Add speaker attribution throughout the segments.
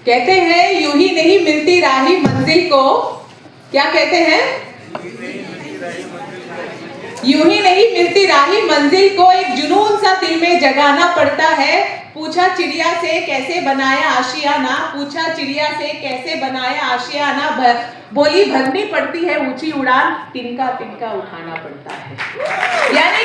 Speaker 1: कहते हैं यूं ही नहीं मिलती राही मंजिल को, क्या कहते हैं? यूं ही नहीं मिलती राही मंजिल को, एक जुनून सा दिल में जगाना पड़ता है। पूछा चिड़िया से कैसे बनाया आशियाना, पूछा चिड़िया से कैसे बनाया आशियाना, बोली भरनी पड़ती है ऊंची उड़ान, तिनका तिनका उठाना पड़ता है। यानी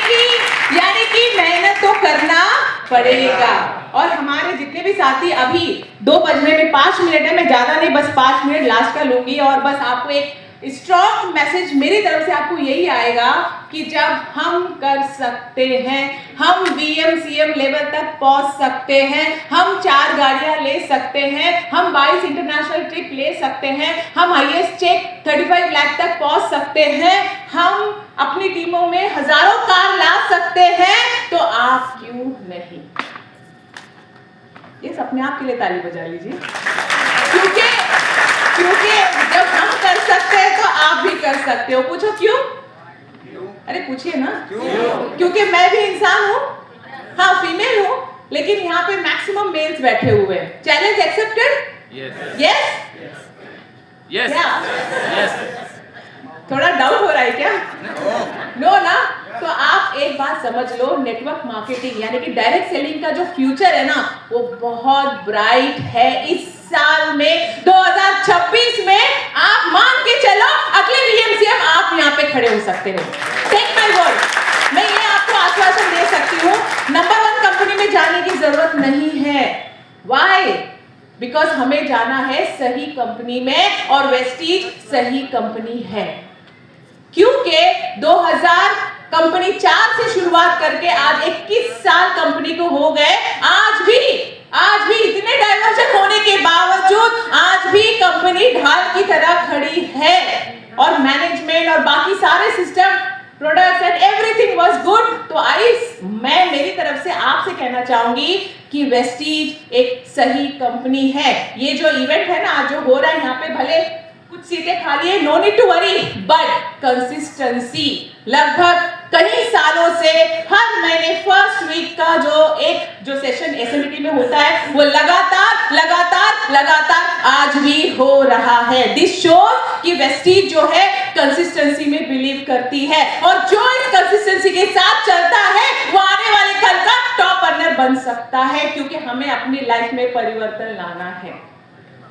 Speaker 1: कि मेहनत तो करना पड़ेगा। और हमारे जितने भी साथी, अभी 2 बजने में 5 मिनट है, मैं ज्यादा नहीं, बस 5 मिनट लास्ट का लूंगी। और बस आपको एक स्ट्रॉन्ग मैसेज मेरी तरफ से आपको यही आएगा कि जब हम कर सकते हैं, हम VM CM लेवल तक पहुंच सकते हैं, हम 4 गाड़ियां ले सकते हैं, हम 22 इंटरनेशनल ट्रिप ले सकते हैं, हम हाईएस्ट चेक 35 लाख तक पहुंच सकते हैं, हम अपनी टीमों में हजारों कार ला सकते हैं, तो आप क्यों नहीं? ये अपने आप के लिए ताली बजा लीजिए, क्योंकि जब हम कर सकते हैं तो आप भी कर सकते हो। पूछो क्यों? अरे पूछिए ना क्यों? क्योंकि मैं भी इंसान हूँ, हाँ फीमेल हूँ, लेकिन यहाँ पे मैक्सिमम मेल्स बैठे हुए हैं। Challenge accepted? यस? थोड़ा डाउट हो रहा है क्या? नो ना? तो आप एक बात समझ लो, नेटवर्क मार्केटिंग यानी कि डायरेक्ट सेलिंग का जो फ्यूचर है ना, वो बहुत ब्राइट है। इस साल में 2026 में आप मान के चलो अगले VM CM आप यहाँ पे खड़े हो सकते हो। टेक माय वर्ड, मैं ये आपको आश्वासन दे सकती हूँ। नंबर 1 कंपनी में जाने की जरूरत नहीं है। व्हाई? बिकॉज हमें जाना है सही कंपनी में, और वेस्टीज सही कंपनी है। क्योंकि 2000 कंपनी 4 से शुरुआत करके आज 21 साल कंपनी को हो गए। आज भी इतने डाइवर्जन होने के बावजूद आज भी कंपनी ढाल की तरह खड़ी है, और मैनेजमेंट और बाकी सारे system, products and everything was good. तो मैं मेरी तरफ से आपसे कहना चाहूंगी कि वेस्टीज एक सही कंपनी है। ये जो इवेंट है ना आज जो हो रहा है, यहाँ पे भले कुछ सीटें खाली है, no need to worry, but consistency लगभग कई सालों से हर महीने फर्स्ट वीक का जो सेशन SMT में होता है, वो लगातार आज भी हो रहा है। दिस शोज कि वेस्टीज जो है कंसिस्टेंसी में बिलीव करती है, और जो इस कंसिस्टेंसी के साथ चलता है वो आने वाले कल का टॉप अर्नर बन सकता है, क्योंकि हमें अपनी लाइफ में परिवर्तन लाना है।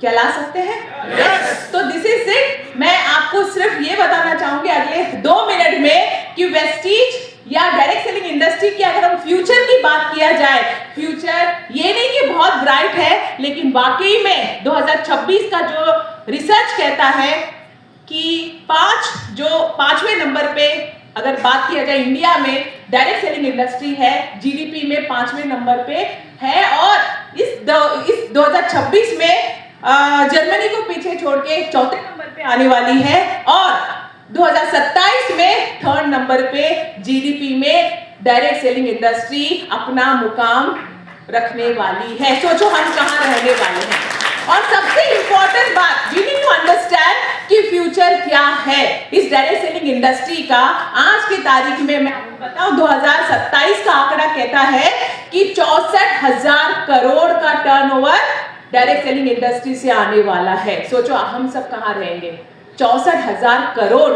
Speaker 1: क्या ला सकते हैं? yes. तो दिस इज इट। मैं आपको सिर्फ ये बताना चाहूंगी अगले 2 मिनट में कि वेस्टीज या डायरेक्ट सेलिंग इंडस्ट्री की अगर हम फ्यूचर की बात किया जाए, फ्यूचर ये नहीं कि बहुत ब्राइट है, लेकिन वाकई में 2026 का जो रिसर्च कहता है कि 5वें नंबर पे अगर बात किया जाए इंडिया में डायरेक्ट सेलिंग इंडस्ट्री है, GDP में 5वें नंबर पे है, और इस 2026 में जर्मनी को पीछे छोड़ के 4थे नंबर पे आने वाली है, और 2027 में 3rd नंबर पे GDP में डायरेक्ट सेलिंग इंडस्ट्री अपना मुकाम रखने वाली है। सोचो हम कहाँ रहने वाले हैं। और सबसे इंपॉर्टेंट बात, वी नीड टू अंडरस्टैंड कि फ्यूचर क्या है इस डायरेक्ट सेलिंग इंडस्ट्री का। आज की तारीख में मैं आपको बताऊं, 2027 का आंकड़ा कहता है कि 64,000 करोड़ का टर्नओवर डायरेक्ट सेलिंग इंडस्ट्री से आने वाला है। सोचो हम सब कहाँ रहेंगे? 64,000 करोड़।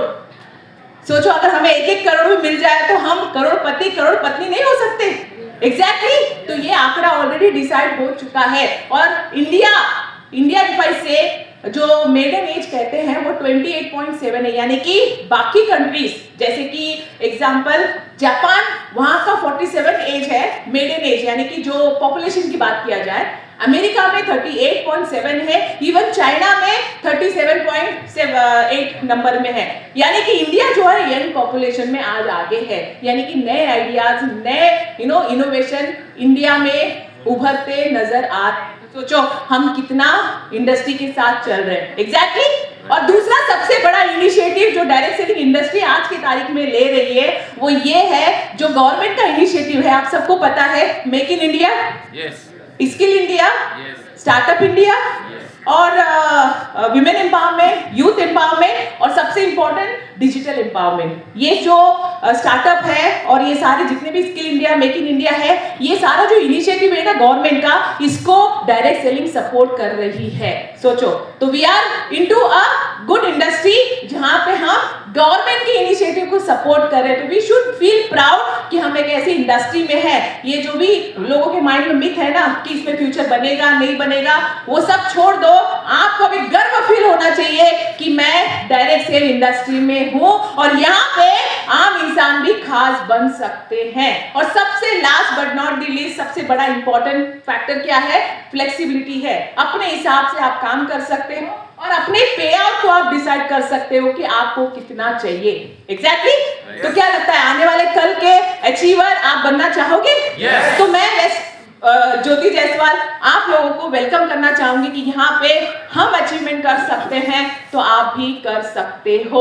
Speaker 1: सोचो अगर हमें 1-1 करोड़ भी मिल जाए तो हम करोड़पति करोड़पत्नी नहीं हो सकते? एग्जैक्टली। तो ये आंकड़ा ऑलरेडी डिसाइड हो चुका है, और इंडिया डिवाइस से जो मेडन एज कहते हैं वो 28.7 है, यानी कि बाकी कंट्रीज जैसे कि एग्जांपल जापान, वहां का 47 एज है मेडन एज, यानी कि जो पॉपुलेशन की बात किया जाए। अमेरिका में 38.7 है, इवन चाइना में 37.8 नंबर में है। यानी कि इंडिया जो है यंग पॉपुलेशन में आज आगे है, यानी कि नए आइडियाज, नए इनोवेशन इंडिया में उभरते नजर आ। सोचो हम कितना इंडस्ट्री के साथ चल रहे हैं। एग्जैक्टली। और दूसरा सबसे बड़ा इनिशिएटिव जो डायरेक्ट सेलिंग इंडस्ट्री आज की तारीख में ले रही है, वो ये है जो गवर्नमेंट का इनिशिएटिव है, आप सबको पता है, make in India, skill India, startup India, और विमेन एम्पावरमेंट, यूथ एम्पावरमेंट और सबसे इंपॉर्टेंट डिजिटल एम्पावरमेंट। ये जो स्टार्टअप है और ये सारे जितने भी skill India, make in India है, ये सारा जो इनिशिएटिव है ना गवर्नमेंट का, इसको डायरेक्ट सेलिंग सपोर्ट कर रही है। सोचो, तो we are into a good industry जहां पे हम गवर्नमेंट के इनिशिएटिव को सपोर्ट कर रहे हैं। तो वी शुड फील प्राउड कि हम एक ऐसी इंडस्ट्री में है। ये जो भी लोगों के माइंड में मिथ है ना कि इसमें फ्यूचर बनेगा नहीं बनेगा, वो सब छोड़ दो। आपको भी गर्व फील होना चाहिए कि मैं डायरेक्ट सेल इंडस्ट्री में हूं और यहाँ पे आम इंसान भी खास बन सकते हैं। और सबसे last but not the least, सबसे बड़ा इंपॉर्टेंट फैक्टर क्या है? फ्लेक्सिबिलिटी है। अपने हिसाब से आप काम कर सकते हो और अपने पे आउट को आप डिसाइड कर सकते हो कि आपको कितना चाहिए। एग्जैक्टली तो क्या लगता है आने वाले कल के अचीवर आप बनना चाहोगे?
Speaker 2: Yes.
Speaker 1: तो मैं ज्योति जायसवाल आप लोगों को वेलकम करना चाहूंगी कि यहाँ पे हम अचीवमेंट कर सकते हैं, तो आप भी कर सकते हो।